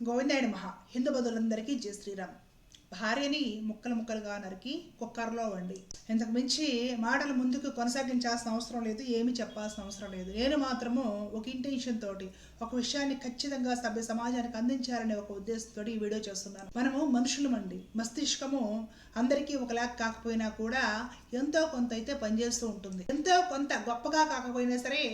గోవిందాయన మహా హిందూ బదులందరికీ జై శ్రీరామ్. భార్యని ముక్కలు ముక్కలుగా నరికి కుక్కర్లో వండి ఇంతకు మించి మాటలు ముందుకు కొనసాగించాల్సిన అవసరం లేదు, ఏమి చెప్పాల్సిన అవసరం లేదు. నేను మాత్రము ఒక ఇంటెన్షన్ తోటి ఒక విషయాన్ని ఖచ్చితంగా సభ్య సమాజానికి అందించాలనే ఒక ఉద్దేశంతో ఈ వీడియో చేస్తున్నాను. మనము మనుషులమండి. మస్తిష్కము అందరికీ ఒకలాగా కాకపోయినా కూడా ఎంతో కొంత అయితే పనిచేస్తూ ఉంటుంది. ఎంతో కొంత గొప్పగా కాకపోయినా సరే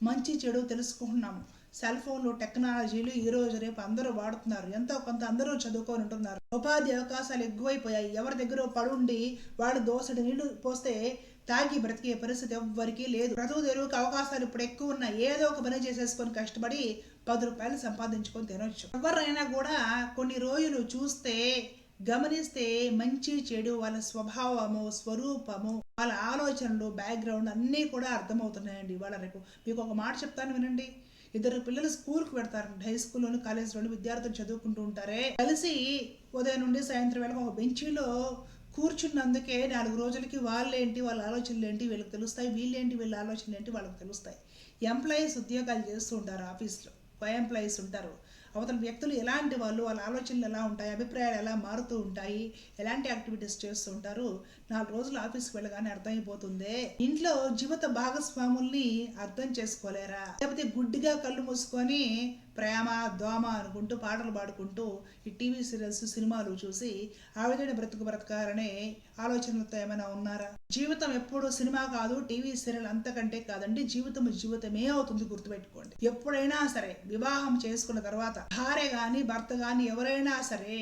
మంచి చెడు తెలుసుకుంటున్నాము. సెల్ ఫోన్లు టెక్నాలజీలు ఈ రోజు రేపు అందరూ వాడుతున్నారు. ఎంతో కొంత అందరూ చదువుకొని ఉంటున్నారు. ఉపాధి అవకాశాలు ఎక్కువైపోయాయి. ఎవరి దగ్గర పడుండి వాడు దోసడి నీళ్లు పోస్తే తాగి బ్రతికే పరిస్థితి ఎవ్వరికీ లేదు. బ్రతుకు తెరువుకి అవకాశాలు ఇప్పుడు ఎక్కువ ఉన్నాయి. ఏదో ఒక పని చేసేసుకొని కష్టపడి 10 రూపాయలు సంపాదించుకొని తినొచ్చు. ఎవరైనా కూడా కొన్ని రోజులు చూస్తే గమనిస్తే మంచి చెడు వాళ్ళ స్వభావము స్వరూపము వాళ్ళ ఆలోచనలు బ్యాక్గ్రౌండ్ అన్నీ కూడా అర్థమవుతున్నాయండి. వాళ్ళ రేపు మీకు ఒక మాట చెప్తాను వినండి. ఇద్దరు పిల్లలు స్కూల్కి పెడతారండి. హై స్కూల్లోని కాలేజీలోని విద్యార్థులు చదువుకుంటూ ఉంటారే, కలిసి ఉదయం నుండి సాయంత్రం వేళ ఒక బెంచీలో కూర్చున్నందుకే 4 రోజులకి వాళ్ళేంటి వాళ్ళ ఆలోచనలు ఏంటి వీళ్ళకి తెలుస్తాయి, వీళ్ళేంటి వీళ్ళ ఆలోచనలు ఏంటి వాళ్ళకి తెలుస్తాయి. ఎంప్లాయీస్ ఉద్యోగాలు చేస్తూ ఉంటారు, ఆఫీస్లో కో ఎంప్లాయీస్ ఉంటారు. అవతల వ్యక్తులు ఎలాంటి వాళ్ళు, వాళ్ళ ఆలోచనలు ఎలా ఉంటాయి, అభిప్రాయాలు ఎలా మారుతూ ఉంటాయి, ఎలాంటి యాక్టివిటీస్ చేస్తూ ఉంటారు 4 రోజులు ఆఫీస్కి వెళ్ళగానే అర్థమైపోతుంది. ఇంట్లో జీవిత భాగస్వాముల్ని అర్థం చేసుకోలేరా? లేకపోతే గుడ్డిగా కళ్ళు మూసుకొని ప్రేమ దోమ అనుకుంటూ పాటలు పాడుకుంటూ ఈ టీవీ సీరియల్స్ సినిమాలు చూసి ఆ విధంగా బ్రతకాలనే ఆలోచనలతో ఏమైనా ఉన్నారా? జీవితం ఎప్పుడు సినిమా కాదు, టీవీ సీరియల్ అంతకంటే కాదండి. జీవితం జీవితమే అవుతుంది, గుర్తుపెట్టుకోండి. ఎప్పుడైనా సరే వివాహం చేసుకున్న తర్వాత భార్య కానీ భర్త కానీ ఎవరైనా సరే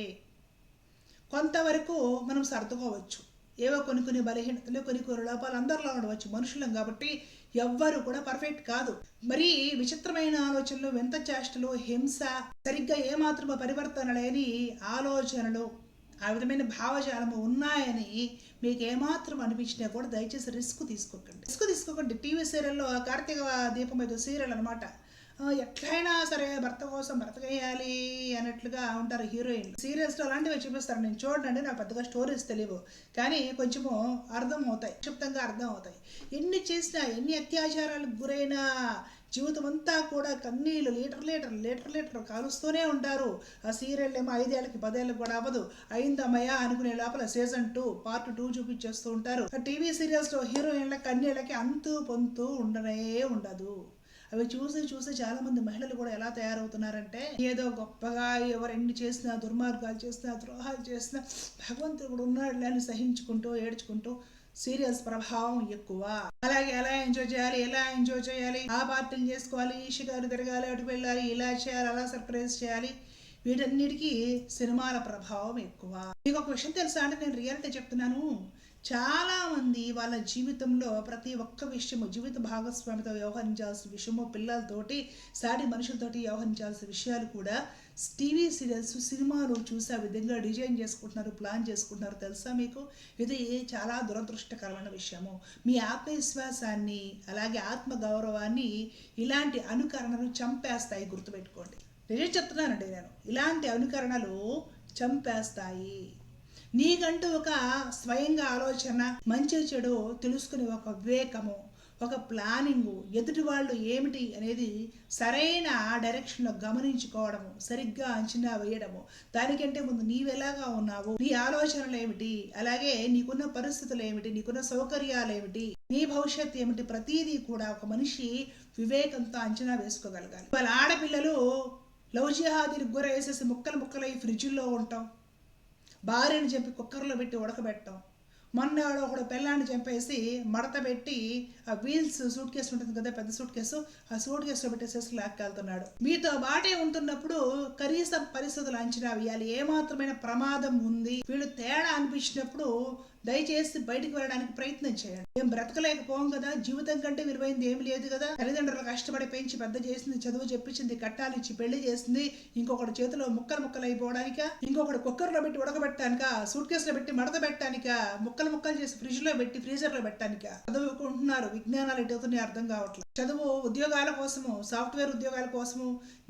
కొంతవరకు మనం సర్దుకోవచ్చు. ఏవో కొన్ని బలహీనతలు కొన్ని లోపాలు అందరిలో ఉండవచ్చు, మనుషులం కాబట్టి ఎవ్వరు కూడా పర్ఫెక్ట్ కాదు. మరి విచిత్రమైన ఆలోచనలు, వింత చేష్టలు, హింస, సరిగ్గా ఏమాత్రమో పరివర్తన లేని ఆలోచనలు, ఆ విధమైన భావజాలము ఉన్నాయని మీకు ఏమాత్రం అనిపించినా కూడా దయచేసి రిస్క్ తీసుకోకండి. టీవీ సీరియల్లో కార్తీక దీపం ఏదో సీరియల్ అనమాట. ఎట్లయినా సరే భర్త కోసం బ్రతకేయాలి అన్నట్లుగా ఉంటారు హీరోయిన్లు. సీరియల్స్లో అలాంటివి చూపిస్తారు. నేను చూడండి, నాకు పెద్దగా స్టోరీస్ తెలియవు, కానీ కొంచెము అర్థం అవుతాయి, క్షిప్తంగా అర్థం అవుతాయి. ఎన్ని చేసినా ఎన్ని అత్యాచారాలకు గురైనా జీవితం అంతా కూడా కన్నీళ్ళు లీటర్ కాలుస్తూనే ఉంటారు. ఆ సీరియల్ ఏమో 5 ఏళ్ళకి 10 ఏళ్ళకి కూడా అవ్వదు. అయిందమ్మయ్య అనుకునే లోపల సీజన్ 2 పార్ట్ 2 చూపించేస్తూ ఉంటారు. టీవీ సీరియల్స్లో హీరోయిన్ల కన్నీళ్ళకి అంతు పొంతు ఉండదు. అవి చూసి చాలా మంది మహిళలు కూడా ఎలా తయారవుతున్నారంటే, ఏదో గొప్పగా ఎవరు ఎన్ని చేసినా, దుర్మార్గాలు చేసినా, ద్రోహాలు చేసినా భగవంతుడు కూడా ఉన్నాడు అని సహించుకుంటూ ఏడ్చుకుంటూ సీరియల్స్ ప్రభావం ఎక్కువ. అలాగే ఎలా ఎంజాయ్ చేయాలి, ఆ పార్టీలు చేసుకోవాలి, ఈ షికారు తిరగాలి, అటు వెళ్ళాలి, ఇలా చేయాలి, అలా సర్ప్రైజ్ చేయాలి, వీటన్నిటికీ సినిమాల ప్రభావం ఎక్కువ. మీకు ఒక విషయం తెలుసా అంటే, నేను రియాలిటీ చెప్తున్నాను. చాలామంది వాళ్ళ జీవితంలో ప్రతి ఒక్క విషయము, జీవిత భాగస్వామితో వ్యవహరించాల్సిన విషయము, పిల్లలతోటి సాటి మనుషులతోటి వ్యవహరించాల్సిన విషయాలు కూడా టీవీ సీరియల్స్ సినిమాలు చూసి ఆ విధంగా డిజైన్ చేసుకుంటున్నారు, ప్లాన్ చేసుకుంటున్నారు. తెలుసా మీకు? ఇది చాలా దురదృష్టకరమైన విషయము. మీ ఆత్మవిశ్వాసాన్ని అలాగే ఆత్మగౌరవాన్ని ఇలాంటి అనుకరణలు చంపేస్తాయి, గుర్తుపెట్టుకోండి. నిజం చెప్తున్నానండి నేను. ఇలాంటి అనుకరణలు చంపేస్తాయి. నీకంటూ ఒక స్వయంగా ఆలోచన, మంచి చెడు తెలుసుకునే ఒక వివేకము, ఒక ప్లానింగు, ఎదుటి వాళ్ళు ఏమిటి అనేది సరైన డైరెక్షన్లో గమనించుకోవడము, సరిగ్గా అంచనా వేయడము, దానికంటే ముందు నీవెలాగా ఉన్నావు, నీ ఆలోచనలు ఏమిటి, అలాగే నీకున్న పరిస్థితులు ఏమిటి, నీకున్న సౌకర్యాలు ఏమిటి, నీ భవిష్యత్తు ఏమిటి, ప్రతిదీ కూడా ఒక మనిషి వివేకంతో అంచనా వేసుకోగలగాలి. వాళ్ళ ఆడపిల్లలు లవ్ జిహాదీలకు గురేసేసి ముక్కలై ఫ్రిడ్జ్లో ఉంటాం, భార్యను చంపి కుక్కర్లో పెట్టి ఉడకబెట్టడం, మొన్న ఒకడు పెళ్ళాన్ని చంపేసి మడత పెట్టి ఆ వీల్స్ సూట్ కేసు ఉంటుంది కదా, పెద్ద సూట్ కేసు, ఆ సూట్ కేసులో పెట్టేసేసి లాక్కెళ్తున్నాడు. మీతో బాటే ఉంటున్నప్పుడు కనీస పరిస్థితులు అంచనా వేయాలి. ఏమాత్రమైన ప్రమాదం ఉంది, వీళ్ళు తేడా అనిపించినప్పుడు దయచేసి బయటికి వెళ్ళడానికి ప్రయత్నం చేయండి. ఏం బ్రతకలేకపోం కదా, జీవితం కంటే విలువైంది ఏమి లేదు కదా. తల్లిదండ్రులు కష్టపడి పెంచి పెద్ద చేసింది, చదువు చెప్పించింది, కట్టాలిచ్చి పెళ్లి చేసింది, ఇంకొకటి చేతిలో ముక్కలు అయిపోవడానిక, ఇంకొకటి కుక్కర్లో పెట్టి ఉడకబెట్టానిక, సూట్ కేసులో పెట్టి మడత పెట్టానిక, ముక్కలు ముక్కలు చేసి ఫ్రిడ్జ్లో పెట్టి ఫ్రీజర్లో పెట్టడానికి చదువుకుంటున్నారు. విజ్ఞానాలు ఎటువుతున్నాయి అర్థం కావట్లేదు. చదువు ఉద్యోగాల కోసము, సాఫ్ట్వేర్ ఉద్యోగాల కోసము,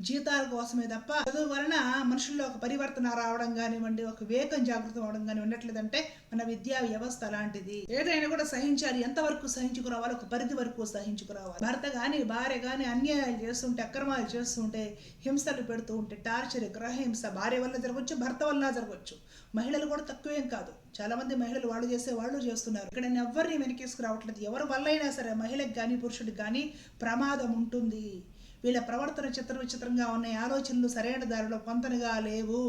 జీతాల కోసమే తప్ప చదువు వలన మనుషుల్లో ఒక పరివర్తన రావడం కానివ్వండి, ఒక వివేకం జాగృతం అవడం కానీ ఉండట్లేదంటే మన విద్యా వ్యవస్థ అలాంటిది. ఏదైనా కూడా సహించాలి. ఎంతవరకు సహించుకురావాలి? ఒక పరిధి వరకు సహించుకురావాలి. భర్త గాని భార్య గాని అన్యాయాలు చేస్తుంటే, అక్రమాలు చేస్తుంటే, హింసలు పెడుతూ ఉంటే, టార్చర్, గ్రహహింస భార్య వల్ల జరగవచ్చు, భర్త వల్ల జరగవచ్చు. మహిళలు కూడా తక్కువేం కాదు. చాలా మంది మహిళలు వాళ్ళు చేసే వాళ్ళు చేస్తున్నారు. ఇక్కడ ఎవరిని వెనకేసుకురావట్లేదు. ఎవరి వల్ల అయినా సరే మహిళకి కానీ పురుషుడికి కానీ ప్రమాదం ఉంటుంది. వీళ్ళ ప్రవర్తన చిత్ర విచిత్రంగా ఉన్నాయి. ఆలోచనలు సరైన దారిలో పొంతనగా లేవు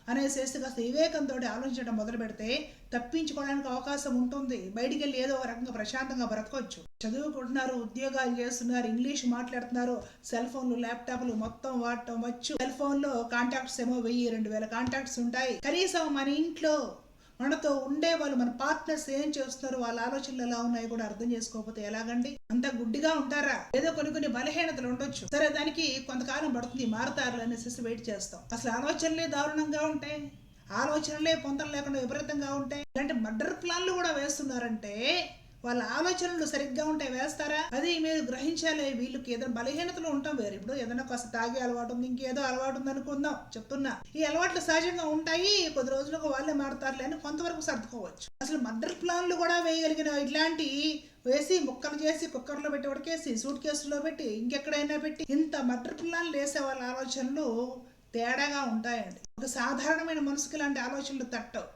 అనేసి కాస్త వివేకంతో ఆలోచించడం మొదలు పెడితే తప్పించుకోవడానికి అవకాశం ఉంటుంది. బయటికి వెళ్ళి ఏదో ఒక రకంగా ప్రశాంతంగా బ్రతకొచ్చు. చదువుకుంటున్నారు, ఉద్యోగాలు చేస్తున్నారు, ఇంగ్లీష్ మాట్లాడుతున్నారు, సెల్ ఫోన్లు ల్యాప్టాప్లు మొత్తం వాడటం వచ్చు. సెల్ ఫోన్ లో కాంటాక్ట్స్ ఏమో 1000-2000 కాంటాక్ట్స్ ఉంటాయి. కనీసం మన ఇంట్లో మనతో ఉండే వాళ్ళు, మన పార్ట్నర్స్ ఏం చేస్తున్నారు, వాళ్ళ ఆలోచనలు ఎలా ఉన్నాయో కూడా అర్థం చేసుకోకపోతే ఎలాగండి? అంత గుడ్డిగా ఉంటారా? ఏదో కొన్ని బలహీనతలు ఉండొచ్చు. సరే, దానికి కొంతకాలం పడుతుంది, మారుతారు అనేసి వెయిట్ చేస్తాం. అసలు ఆలోచనలే దారుణంగా ఉంటాయి. ఆలోచనలే పొంతలు లేకుండా విపరీతంగా ఉంటాయి. ఇలాంటి మర్డర్ ప్లాన్లు కూడా వేస్తున్నారంటే వాళ్ళ ఆలోచనలు సరిగ్గా ఉంటే వేస్తారా? అది మీరు గ్రహించాలి. వీళ్ళకి ఏదైనా బలహీనతలు ఉంటాం వేరు. ఇప్పుడు ఏదైనా కాస్త తాగే అలవాటు ఉంది, ఇంకేదో అలవాటు ఉంది అనుకుందాం, చెప్తున్నా. ఈ అలవాట్లు సహజంగా ఉంటాయి, కొద్ది రోజులకు వాళ్ళే మారుతారులే అని కొంతవరకు సర్దుకోవచ్చు. అసలు మర్డర్ ప్లాన్లు కూడా వేయగలిగిన ఇట్లాంటి వేసి ముక్కలు చేసి కుక్కర్లో పెట్టి ఉడకేసి సూట్ కేసులో పెట్టి ఇంకెక్కడైనా పెట్టి ఇంత మర్డర్ ప్లాన్లు వేసే వాళ్ళ ఆలోచనలు తేడాగా ఉంటాయండి. ఒక సాధారణమైన మనసుకి ఇలాంటి ఆలోచనలు తట్టవు.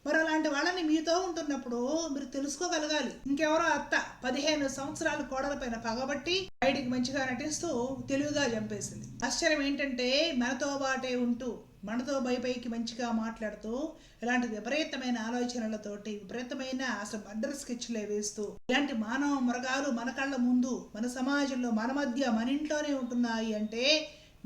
మరి అలాంటి వాళ్ళని మీతో ఉంటున్నప్పుడు మీరు తెలుసుకోగలగాలి. ఇంకెవరో అత్త 15 సంవత్సరాలు కోడల పైన పగబట్టి బయటికి మంచిగా నటిస్తూ తెలివిగా చంపేసింది. ఆశ్చర్యం ఏంటంటే మనతో బాటే ఉంటూ మనతో పైకి మంచిగా మాట్లాడుతూ ఇలాంటి విపరీతమైన ఆలోచనలతోటి విపరీతమైన అసలు మర్డర్ స్కెచ్లే వేస్తూ ఇలాంటి మానవ మృగాలు మన కళ్ళ ముందు, మన సమాజంలో, మన మధ్య, మన ఇంట్లోనే ఉంటున్నాయి అంటే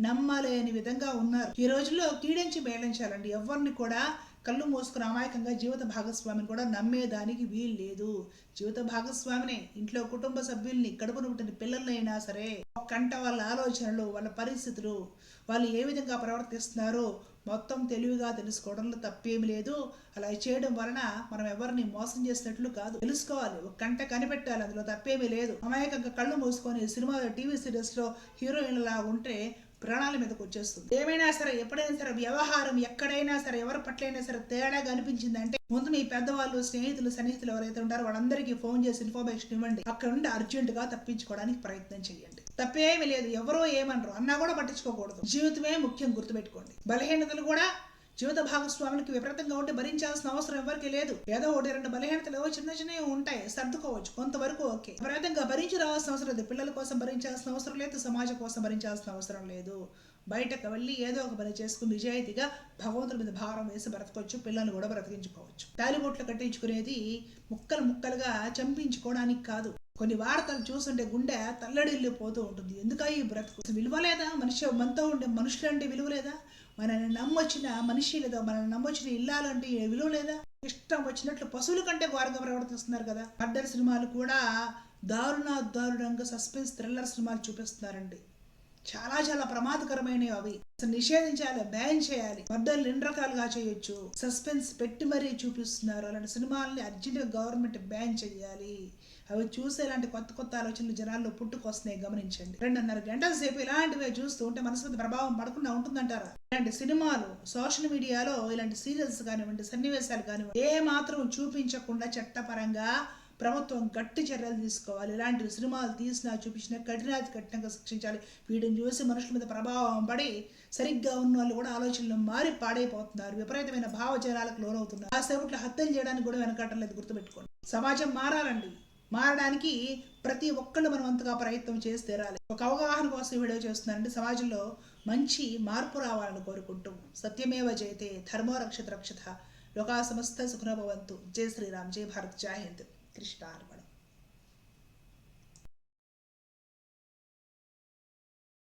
నమ్మలేని విధంగా ఉన్నారు. ఈ రోజుల్లో కీడించి మేళించాలండి. ఎవరిని కూడా కళ్ళు మూసుకుని అమాయకంగా జీవిత భాగస్వామిని కూడా నమ్మేదానికి వీలు లేదు. జీవిత భాగస్వామిని, ఇంట్లో కుటుంబ సభ్యుల్ని, కడుపును పుట్టిన పిల్లలైనా సరే ఒక్కంట వాళ్ళ ఆలోచనలు, వాళ్ళ పరిస్థితులు, వాళ్ళు ఏ విధంగా ప్రవర్తిస్తున్నారో మొత్తం తెలివిగా తెలుసుకోవడంలో తప్పేమి లేదు. అలా చేయడం వలన మనం ఎవరిని మోసం చేసినట్లు కాదు. తెలుసుకోవాలి, ఒక కంట కనిపెట్టాలి, అందులో తప్పేమీ లేదు. అమాయకంగా కళ్ళు మూసుకొని సినిమా, టీవీ సీరియల్స్ లో హీరోయిన్లా ఉంటే ప్రాణాల మీదకి వచ్చేస్తుంది. ఏమైనా సరే, ఎప్పుడైనా సరే, వ్యవహారం ఎక్కడైనా సరే, ఎవరి పట్లైనా సరే తేడాగా అనిపించిందంటే ముందు మీ పెద్దవాళ్ళు, స్నేహితులు, సన్నిహితులు ఎవరైతే ఉంటారో వాళ్ళందరికీ ఫోన్ చేసి ఇన్ఫర్మేషన్ ఇవ్వండి. అక్కడ నుండి అర్జెంటుగా తప్పించుకోవడానికి ప్రయత్నం చేయండి. తప్పేమీ లేదు. ఎవరో ఏమనరు అన్నా కూడా పట్టించుకోకూడదు. జీవితమే ముఖ్యం, గుర్తుపెట్టుకోండి. బలహీనతలు కూడా జీవిత భాగస్వాములకి విపరీతంగా ఉంటే భరించాల్సిన అవసరం ఎవరికి లేదు. ఏదో 1-2 బలహీనతలు చిన్నవి ఉంటాయి, సర్దుకోవచ్చు, కొంతవరకు ఓకే. విపరీతంగా భరించి రావాల్సిన అవసరం లేదు. పిల్లల కోసం భరించాల్సిన అవసరం లేదు, సమాజం కోసం భరించాల్సిన అవసరం లేదు. బయటకు వెళ్ళి ఏదో ఒక పని చేసుకుని నిజాయితీగా భగవంతుడి మీద భారం వేసి బ్రతకొచ్చు, పిల్లల్ని కూడా బ్రతికించుకోవచ్చు. తాలిబొట్లు కట్టించుకునేది ముక్కలుగా చంపించుకోవడానికి కాదు. కొన్ని వార్తలు చూస్తుంటే గుండె తల్లడిల్లిపోతూ ఉంటుంది. ఎందుక ఈ బ్రతుకు విలువ లేదా? మనతో ఉండే మనుషులంటే విలువ లేదా? మనల్ని నమ్మొచ్చిన మనిషి లేదా, మనల్ని నమ్మొచ్చిన ఇల్లాలంటే విలువ లేదా? ఇష్టం వచ్చినట్లు పశువుల కంటే ఘోరంగా ప్రవర్తిస్తున్నారు కదా. మర్డర్ సినిమాలు కూడా దారుణంగా సస్పెన్స్ థ్రిల్లర్ సినిమాలు చూపిస్తున్నారండి. చాలా ప్రమాదకరమైనవి అవి. అసలు నిషేధించాలి, బ్యాన్ చేయాలి. మర్డర్లు 2 రకాలుగా చేయొచ్చు. సస్పెన్స్ పెట్టి మరీ చూపిస్తున్నారు. అలాంటి సినిమాలని అర్జెంట్గా గవర్నమెంట్ బ్యాన్ చేయాలి. అవి చూసే ఇలాంటి కొత్త ఆలోచనలు జనాల్లో పుట్టుకొస్తున్నాయి, గమనించండి. 2.5 గంటల సేపు ఇలాంటివే చూస్తూ ఉంటే మనసు మీద ప్రభావం పడకుండా ఉంటుందంటారా? ఇలాంటి సినిమాలు, సోషల్ మీడియాలో ఇలాంటి సీరియల్స్ కానివ్వండి, సన్నివేశాలు కానివ్వండి, ఏ మాత్రం చూపించకుండా చట్టపరంగా ప్రభుత్వం గట్టి చర్యలు తీసుకోవాలి. ఇలాంటి సినిమాలు తీసినా చూపించినా కఠినంగా శిక్షించాలి. వీటిని చూసి మనుషుల మీద ప్రభావం పడి సరిగ్గా ఉన్న వాళ్ళు కూడా ఆలోచనలు మారి పాడైపోతున్నారు. విపరీతమైన భావజనాలకు లోనవుతున్నారు. ఆ సేపట్లో హత్యలు చేయడానికి కూడా వెనకటం లేదు, గుర్తుపెట్టుకోండి. సమాజం మారాలండి. మారడానికి ప్రతి ఒక్కళ్ళు మనం అంతగా ప్రయత్నం చేసి తీరాలి. ఒక అవగాహన కోసం వీడియో చేస్తున్నానండి. సమాజంలో మంచి మార్పు రావాలని కోరుకుంటూ సత్యమేవ జయతే, ధర్మో రక్షత రక్షత, లోకా సమస్త సుఖినో భవంతు. జై శ్రీరామ్, జై భారత్, జై హింద్. కృష్ణార్పణం.